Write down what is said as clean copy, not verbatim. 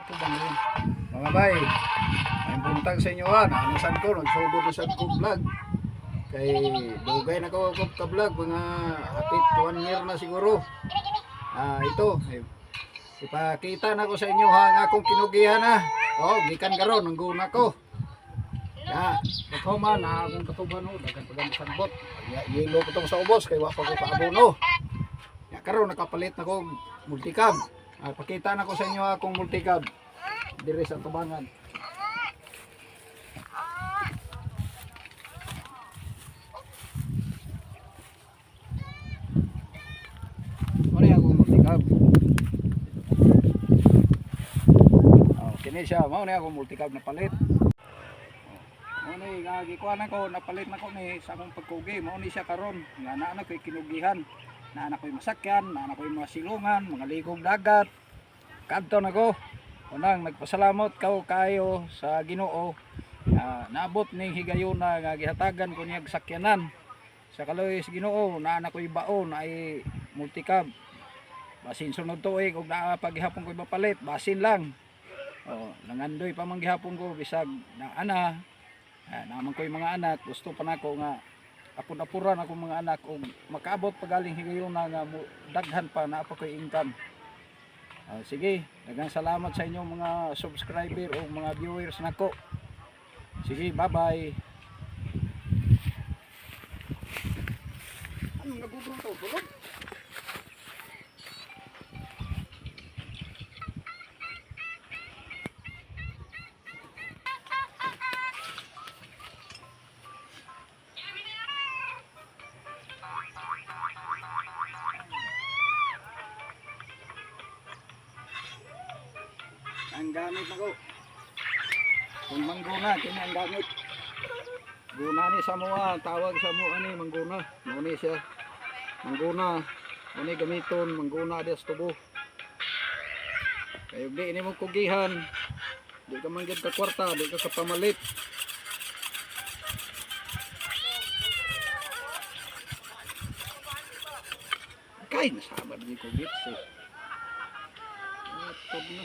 Tubang yun. Mga bay, may buntag sa inyo ha. Naanasan ko, nagsugod na sa vlog. Kay dugay na ko ka vlog, mga hapit 1 year na siguro. Ito, ipakita na ko sa inyo ha, nga akong kinugihan ha. Gikan karon ang guna ko. Ito man, akong katuban ho, dagan pagang sagbot. Yelo ko tong sa ubos, kay wa pa ko kaabono. Karon nakapalit na ko multicab. Pakita na ko sa inyo akong multicab dire sa tubangan. Ano akong multicab? Kini siya, mao na akong multicab na palit. Mao ni gikuan ko, napalit na ko ni sa akong pagkugi. Mao ni siya karon, nga naa ko'y kinugihan. Naa ko'y masakyan, naa ko'y mga silungan, mga ligog dagat. Kadto na ko. Unang nagpasalamat kayo sa Ginoo. Naabot ning higayon na nga gihatagan ko niyang sakyanan. Sa kaloy sa Ginoo, naa ko'y baon ay multicab. Basin sunod tuig ug naa paghihapon ko'y mapalit, basin lang. Nangandoy pa man gihapon ko bisag naana. Naman ko'y mga anak, gusto pa nako nga apon-apuran ako mga anak ug makaabot pagaling higayon na nga daghan pa na pa ko'y income. Sige, daghang salamat sa inyong mga subscriber o mga viewers nako. Sige, bye-bye. Ano nagugulong to? Bulog? Ang gamit na ko. Kung mangguna, kini ang gamit. Guna ni sa mga, tawag sa mga ni mangguna. Muni siya. Mangguna. Muni gamiton, mangguna des tubo. Kayo di ini mo kugihan. Di ka manggid ka kwarta, di ka kapamalit. Kay nasabar di ko gits eh. Ito na.